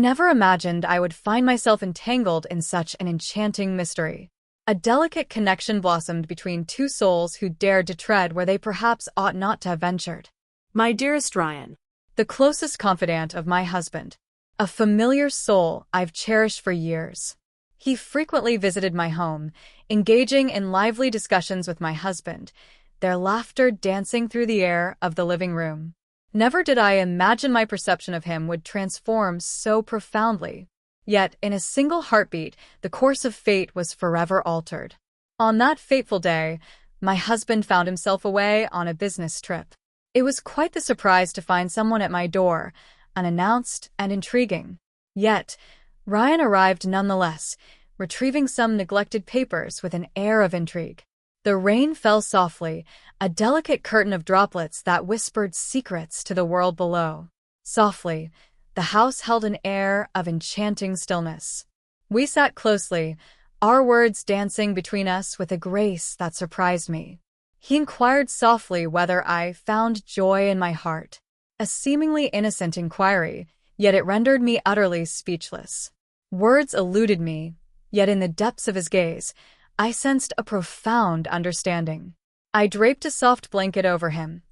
never imagined I would find myself entangled in such an enchanting mystery. A delicate connection blossomed between two souls who dared to tread where they perhaps ought not to have ventured. My dearest Ryan, The closest confidant of my husband. A familiar soul I've cherished for years. He frequently visited my home, engaging in lively discussions with my husband, their laughter dancing through the air of the living room. Never did I imagine my perception of him would transform so profoundly. Yet, in a single heartbeat, the course of fate was forever altered. On that fateful day, my husband found himself away on a business trip. It was quite the surprise to find someone at my door, unannounced and intriguing. Yet, Ryan arrived nonetheless, retrieving some neglected papers with an air of intrigue. The rain fell softly, a delicate curtain of droplets that whispered secrets to the world below. Softly, the house held an air of enchanting stillness. We sat closely, our words dancing between us with a grace that surprised me. He inquired softly whether I found joy in my heart. A seemingly innocent inquiry, yet it rendered me utterly speechless. Words eluded me, yet in the depths of his gaze, I sensed a profound understanding. I draped a soft blanket over him,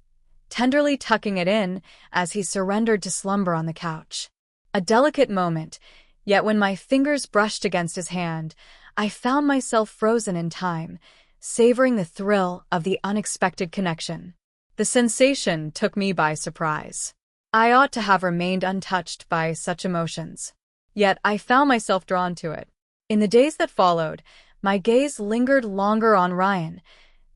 tenderly tucking it in as he surrendered to slumber on the couch. A delicate moment, yet when my fingers brushed against his hand, I found myself frozen in time, savoring the thrill of the unexpected connection. The sensation took me by surprise. I ought to have remained untouched by such emotions. Yet I found myself drawn to it. In the days that followed, my gaze lingered longer on Ryan,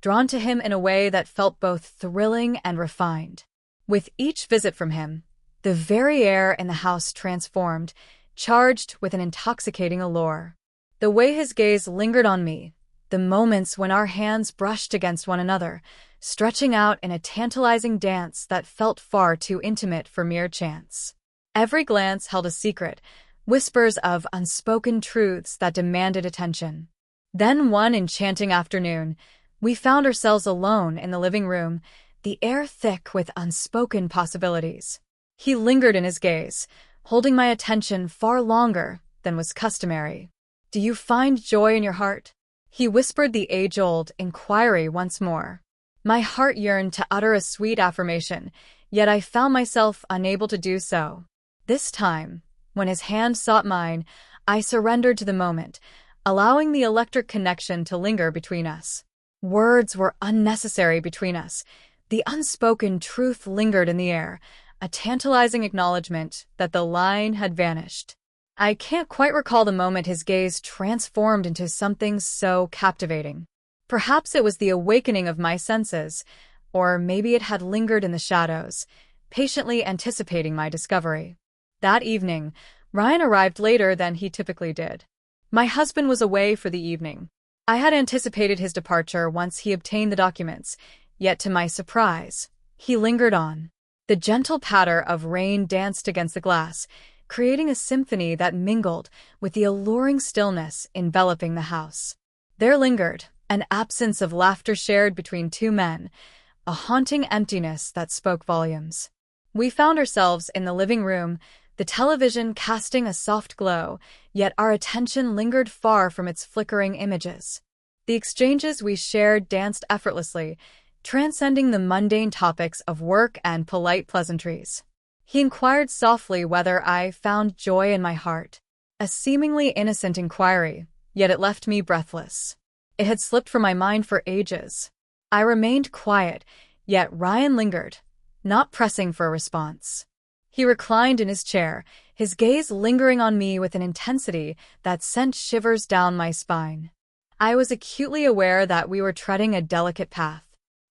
drawn to him in a way that felt both thrilling and refined. With each visit from him, the very air in the house transformed, charged with an intoxicating allure. The way his gaze lingered on me, the moments when our hands brushed against one another, stretching out in a tantalizing dance that felt far too intimate for mere chance. Every glance held a secret, whispers of unspoken truths that demanded attention. Then one enchanting afternoon, we found ourselves alone in the living room, the air thick with unspoken possibilities. He lingered in his gaze, holding my attention far longer than was customary. "Do you find joy in your heart?" He whispered the age-old inquiry once more. My heart yearned to utter a sweet affirmation, yet I found myself unable to do so. This time, when his hand sought mine, I surrendered to the moment, allowing the electric connection to linger between us. Words were unnecessary between us. The unspoken truth lingered in the air, a tantalizing acknowledgement that the line had vanished. I can't quite recall the moment his gaze transformed into something so captivating. Perhaps it was the awakening of my senses, or maybe it had lingered in the shadows, patiently anticipating my discovery. That evening, Ryan arrived later than he typically did. My husband was away for the evening. I had anticipated his departure once he obtained the documents, yet to my surprise, he lingered on. The gentle patter of rain danced against the glass, creating a symphony that mingled with the alluring stillness enveloping the house. There lingered an absence of laughter shared between two men, a haunting emptiness that spoke volumes. We found ourselves in the living room, the television casting a soft glow, yet our attention lingered far from its flickering images. The exchanges we shared danced effortlessly, transcending the mundane topics of work and polite pleasantries. He inquired softly whether I found joy in my heart. A seemingly innocent inquiry, yet it left me breathless. It had slipped from my mind for ages. I remained quiet, yet Ryan lingered, not pressing for a response. He reclined in his chair, his gaze lingering on me with an intensity that sent shivers down my spine. I was acutely aware that we were treading a delicate path.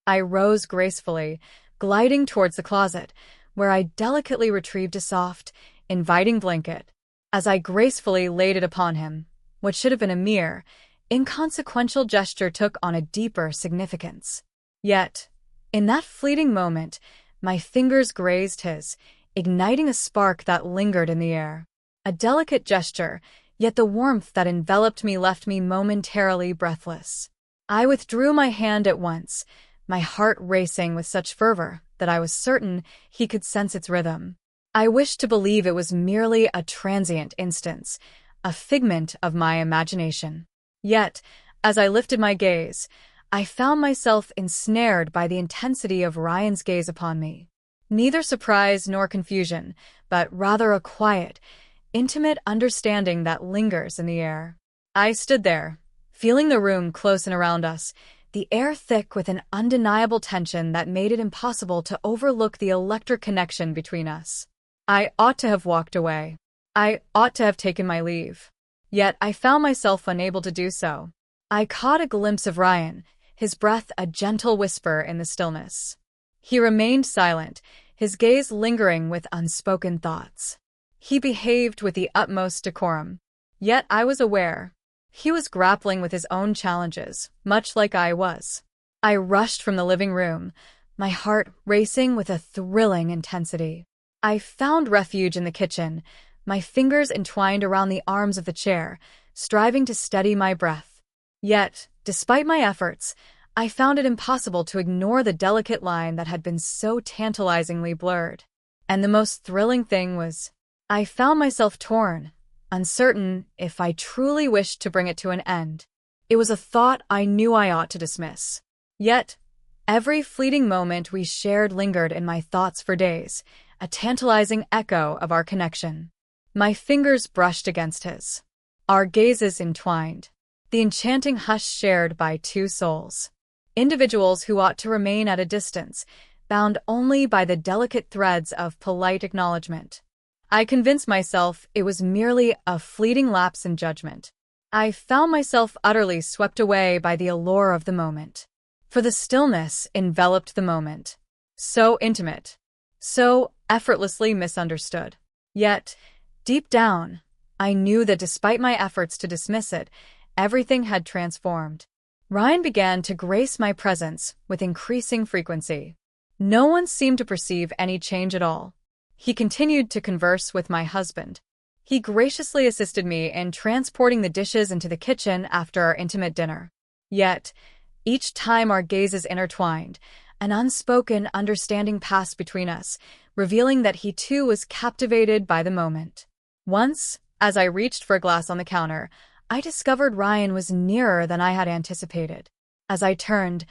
I rose gracefully, gliding towards the closet, where I delicately retrieved a soft, inviting blanket. As I gracefully laid it upon him, what should have been a mere, inconsequential gesture took on a deeper significance. Yet, in that fleeting moment, my fingers grazed his, igniting a spark that lingered in the air. A delicate gesture, yet the warmth that enveloped me left me momentarily breathless. I withdrew my hand at once, my heart racing with such fervor that I was certain he could sense its rhythm. I wished to believe it was merely a transient instance, a figment of my imagination. Yet, as I lifted my gaze, I found myself ensnared by the intensity of Ryan's gaze upon me. Neither surprise nor confusion, but rather a quiet, intimate understanding that lingers in the air. I stood there, feeling the room close in around us, the air thick with an undeniable tension that made it impossible to overlook the electric connection between us. I ought to have walked away. I ought to have taken my leave. Yet I found myself unable to do so. I caught a glimpse of Ryan, his breath a gentle whisper in the stillness. He remained silent, his gaze lingering with unspoken thoughts. He behaved with the utmost decorum. Yet I was aware. He was grappling with his own challenges, much like I was. I rushed from the living room, my heart racing with a thrilling intensity. I found refuge in the kitchen, my fingers entwined around the arms of the chair, striving to steady my breath. Yet, despite my efforts, I found it impossible to ignore the delicate line that had been so tantalizingly blurred. And the most thrilling thing was, I found myself torn, uncertain if I truly wished to bring it to an end. It was a thought I knew I ought to dismiss. Yet, every fleeting moment we shared lingered in my thoughts for days, a tantalizing echo of our connection. My fingers brushed against his. Our gazes entwined. The enchanting hush shared by two souls. Individuals who ought to remain at a distance, bound only by the delicate threads of polite acknowledgement. I convinced myself it was merely a fleeting lapse in judgment. I found myself utterly swept away by the allure of the moment. For the stillness enveloped the moment. So intimate. So effortlessly misunderstood. Yet, deep down, I knew that despite my efforts to dismiss it, everything had transformed. Ryan began to grace my presence with increasing frequency. No one seemed to perceive any change at all. He continued to converse with my husband. He graciously assisted me in transporting the dishes into the kitchen after our intimate dinner. Yet, each time our gazes intertwined, an unspoken understanding passed between us, revealing that he too was captivated by the moment. Once, as I reached for a glass on the counter, I discovered Ryan was nearer than I had anticipated. As I turned,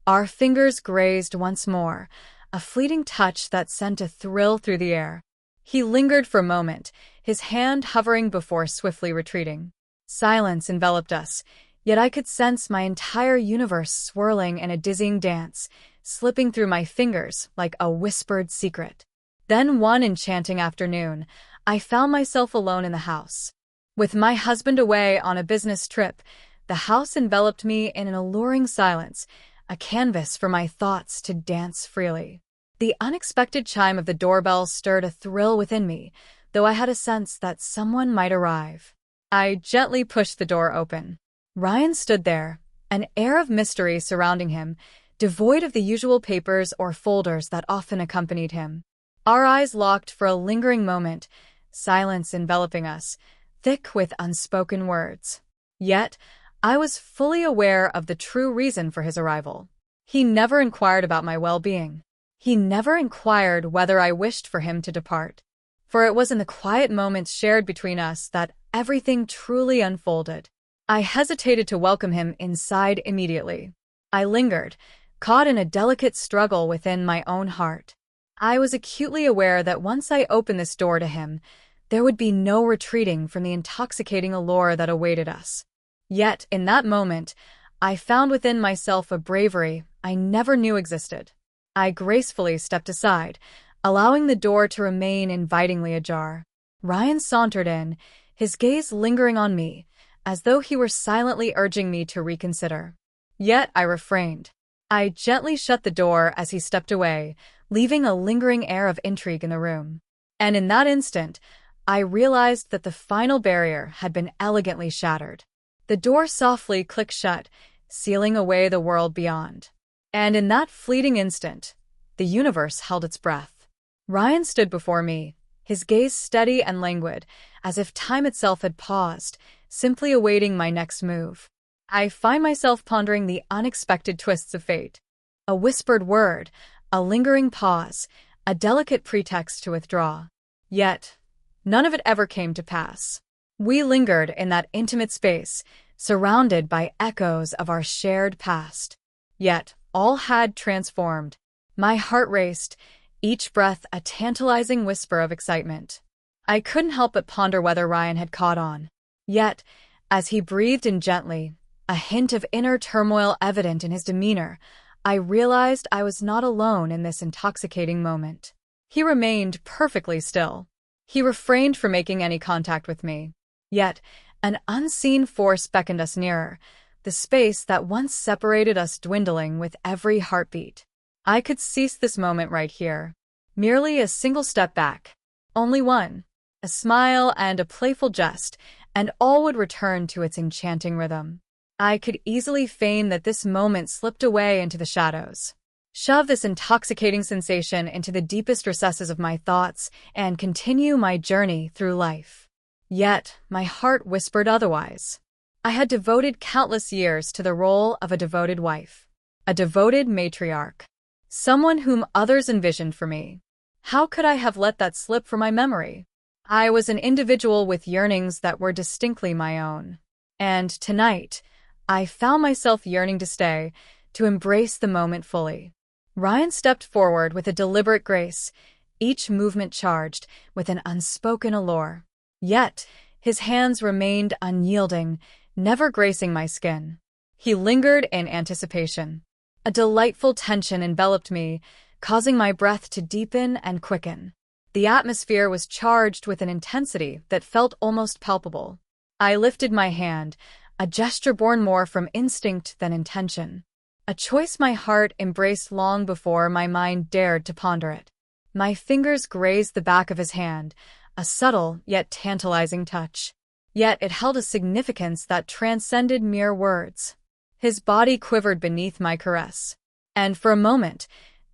our fingers grazed once more, a fleeting touch that sent a thrill through the air. He lingered for a moment, his hand hovering before swiftly retreating. Silence enveloped us, yet I could sense my entire universe swirling in a dizzying dance, slipping through my fingers like a whispered secret. Then one enchanting afternoon, I found myself alone in the house. With my husband away on a business trip, the house enveloped me in an alluring silence, a canvas for my thoughts to dance freely. The unexpected chime of the doorbell stirred a thrill within me, though I had a sense that someone might arrive. I gently pushed the door open. Ryan stood there, an air of mystery surrounding him, devoid of the usual papers or folders that often accompanied him. Our eyes locked for a lingering moment, silence enveloping us, thick with unspoken words. Yet, I was fully aware of the true reason for his arrival. He never inquired about my well-being. He never inquired whether I wished for him to depart. For it was in the quiet moments shared between us that everything truly unfolded. I hesitated to welcome him inside immediately. I lingered, caught in a delicate struggle within my own heart. I was acutely aware that once I opened this door to him, there would be no retreating from the intoxicating allure that awaited us. Yet, in that moment, I found within myself a bravery I never knew existed. I gracefully stepped aside, allowing the door to remain invitingly ajar. Ryan sauntered in, his gaze lingering on me, as though he were silently urging me to reconsider. Yet I refrained. I gently shut the door as he stepped away, leaving a lingering air of intrigue in the room. And in that instant, I realized that the final barrier had been elegantly shattered. The door softly clicked shut, sealing away the world beyond. And in that fleeting instant, the universe held its breath. Ryan stood before me, his gaze steady and languid, as if time itself had paused, simply awaiting my next move. I find myself pondering the unexpected twists of fate. A whispered word, a lingering pause, a delicate pretext to withdraw. Yet, none of it ever came to pass. We lingered in that intimate space, surrounded by echoes of our shared past. Yet, all had transformed. My heart raced, each breath a tantalizing whisper of excitement. I couldn't help but ponder whether Ryan had caught on. Yet, as he breathed in gently, a hint of inner turmoil evident in his demeanor, I realized I was not alone in this intoxicating moment. He remained perfectly still. He refrained from making any contact with me. Yet, an unseen force beckoned us nearer, the space that once separated us dwindling with every heartbeat. I could seize this moment right here. Merely a single step back. Only one. A smile and a playful jest, and all would return to its enchanting rhythm. I could easily feign that this moment slipped away into the shadows. Shove this intoxicating sensation into the deepest recesses of my thoughts and continue my journey through life. Yet, my heart whispered otherwise. I had devoted countless years to the role of a devoted wife, a devoted matriarch, someone whom others envisioned for me. How could I have let that slip from my memory? I was an individual with yearnings that were distinctly my own. And tonight, I found myself yearning to stay, to embrace the moment fully. Ryan stepped forward with a deliberate grace, each movement charged with an unspoken allure. Yet, his hands remained unyielding, never gracing my skin. He lingered in anticipation. A delightful tension enveloped me, causing my breath to deepen and quicken. The atmosphere was charged with an intensity that felt almost palpable. I lifted my hand, a gesture born more from instinct than intention. A choice my heart embraced long before my mind dared to ponder it. My fingers grazed the back of his hand, a subtle yet tantalizing touch. Yet it held a significance that transcended mere words. His body quivered beneath my caress. And for a moment,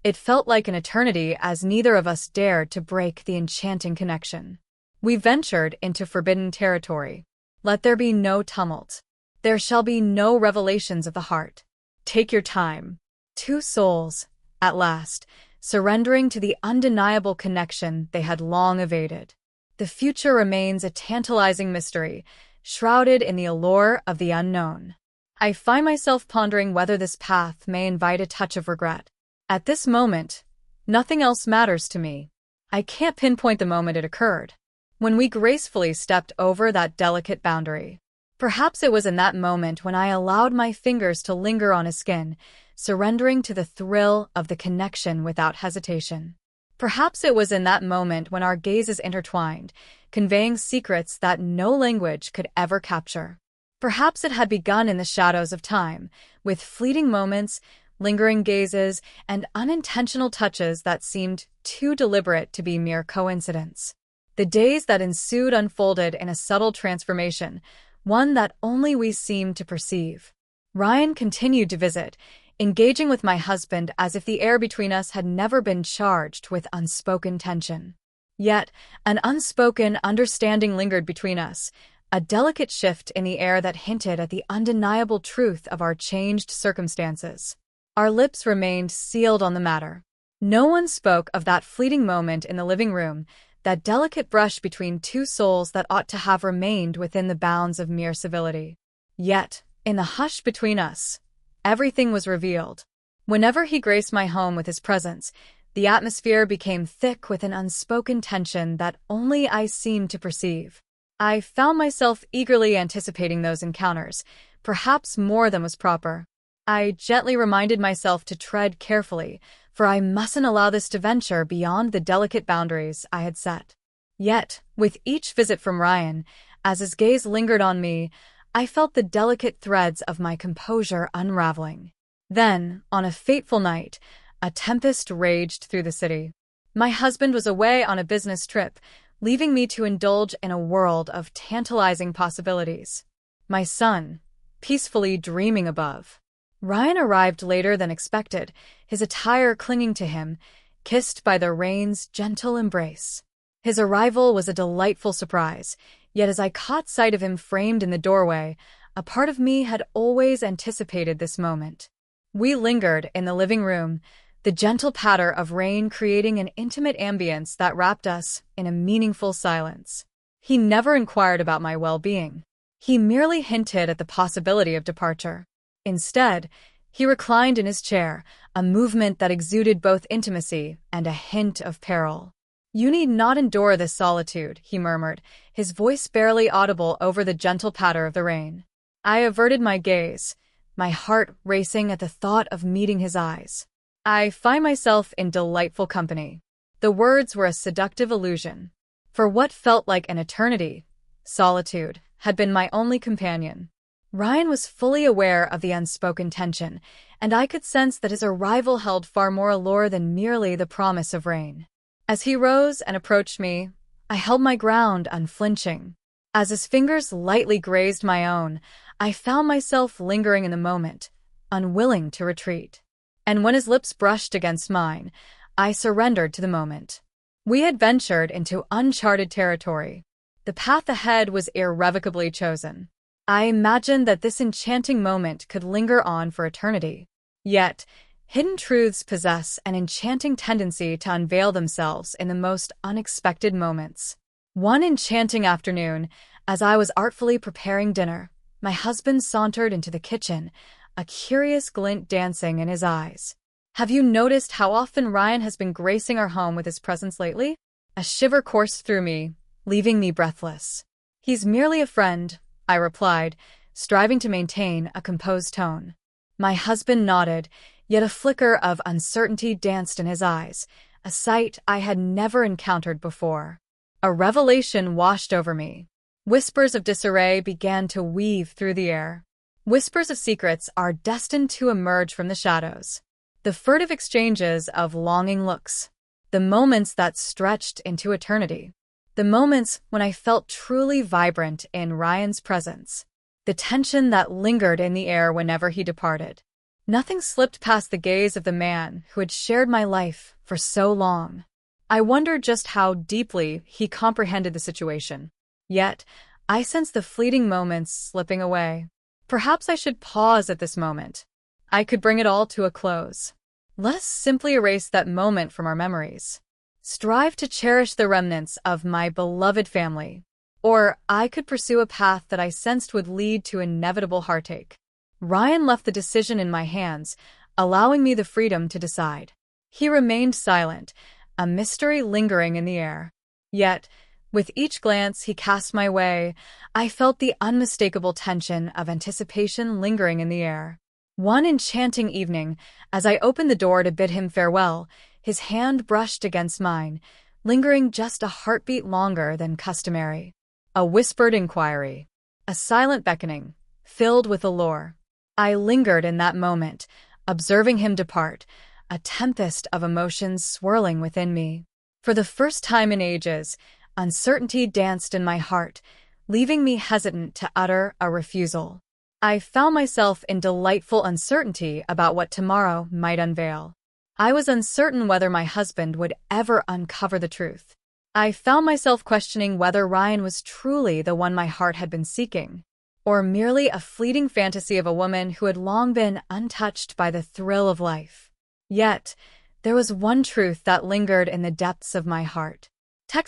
it felt like an eternity as neither of us dared to break the enchanting connection. We ventured into forbidden territory. Let there be no tumult. There shall be no revelations of the heart. Take your time. Two souls, at last, surrendering to the undeniable connection they had long evaded. The future remains a tantalizing mystery, shrouded in the allure of the unknown. I find myself pondering whether this path may invite a touch of regret. At this moment, nothing else matters to me. I can't pinpoint the moment it occurred, when we gracefully stepped over that delicate boundary. Perhaps it was in that moment when I allowed my fingers to linger on his skin, surrendering to the thrill of the connection without hesitation. Perhaps it was in that moment when our gazes intertwined, conveying secrets that no language could ever capture. Perhaps it had begun in the shadows of time, with fleeting moments, lingering gazes, and unintentional touches that seemed too deliberate to be mere coincidence. The days that ensued unfolded in a subtle transformation, one that only we seemed to perceive. Ryan continued to visit, engaging with my husband as if the air between us had never been charged with unspoken tension. Yet, an unspoken understanding lingered between us, a delicate shift in the air that hinted at the undeniable truth of our changed circumstances. Our lips remained sealed on the matter. No one spoke of that fleeting moment in the living room, that delicate brush between two souls that ought to have remained within the bounds of mere civility. Yet, in the hush between us, everything was revealed. Whenever he graced my home with his presence, the atmosphere became thick with an unspoken tension that only I seemed to perceive. I found myself eagerly anticipating those encounters, perhaps more than was proper. I gently reminded myself to tread carefully, for I mustn't allow this to venture beyond the delicate boundaries I had set. Yet, with each visit from Ryan, as his gaze lingered on me, I felt the delicate threads of my composure unraveling. Then, on a fateful night, a tempest raged through the city. My husband was away on a business trip, leaving me to indulge in a world of tantalizing possibilities. My son, peacefully dreaming above. Ryan arrived later than expected, his attire clinging to him, kissed by the rain's gentle embrace. His arrival was a delightful surprise, yet as I caught sight of him framed in the doorway, a part of me had always anticipated this moment. We lingered in the living room, the gentle patter of rain creating an intimate ambience that wrapped us in a meaningful silence. He never inquired about my well-being. He merely hinted at the possibility of departure. Instead, he reclined in his chair, a movement that exuded both intimacy and a hint of peril. "You need not endure this solitude," he murmured, his voice barely audible over the gentle patter of the rain. I averted my gaze, my heart racing at the thought of meeting his eyes. "I find myself in delightful company." The words were a seductive illusion. For what felt like an eternity, solitude had been my only companion. Ryan was fully aware of the unspoken tension, and I could sense that his arrival held far more allure than merely the promise of rain. As he rose and approached me, I held my ground unflinching. As his fingers lightly grazed my own, I found myself lingering in the moment, unwilling to retreat. And when his lips brushed against mine, I surrendered to the moment. We had ventured into uncharted territory. The path ahead was irrevocably chosen. I imagined that this enchanting moment could linger on for eternity. Yet, hidden truths possess an enchanting tendency to unveil themselves in the most unexpected moments. One enchanting afternoon, as I was artfully preparing dinner, my husband sauntered into the kitchen, a curious glint dancing in his eyes. "Have you noticed how often Ryan has been gracing our home with his presence lately?" A shiver coursed through me, leaving me breathless. "He's merely a friend," I replied, striving to maintain a composed tone. My husband nodded, yet a flicker of uncertainty danced in his eyes, a sight I had never encountered before. A revelation washed over me. Whispers of disarray began to weave through the air. Whispers of secrets are destined to emerge from the shadows. The furtive exchanges of longing looks. The moments that stretched into eternity. The moments when I felt truly vibrant in Ryan's presence. The tension that lingered in the air whenever he departed. Nothing slipped past the gaze of the man who had shared my life for so long. I wondered just how deeply he comprehended the situation. Yet, I sensed the fleeting moments slipping away. Perhaps I should pause at this moment. I could bring it all to a close. Let us simply erase that moment from our memories. Strive to cherish the remnants of my beloved family. Or I could pursue a path that I sensed would lead to inevitable heartache. Ryan left the decision in my hands, allowing me the freedom to decide. He remained silent, a mystery lingering in the air. Yet, with each glance he cast my way, I felt the unmistakable tension of anticipation lingering in the air. One enchanting evening, as I opened the door to bid him farewell, his hand brushed against mine, lingering just a heartbeat longer than customary. A whispered inquiry. A silent beckoning, filled with allure. I lingered in that moment, observing him depart, a tempest of emotions swirling within me. For the first time in ages, uncertainty danced in my heart, leaving me hesitant to utter a refusal. I found myself in delightful uncertainty about what tomorrow might unveil. I was uncertain whether my husband would ever uncover the truth. I found myself questioning whether Ryan was truly the one my heart had been seeking, or merely a fleeting fantasy of a woman who had long been untouched by the thrill of life. Yet, there was one truth that lingered in the depths of my heart.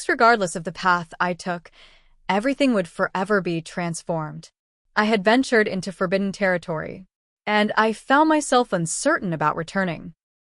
Regardless of the path I took, everything would forever be transformed. I had ventured into forbidden territory, and I found myself uncertain about returning.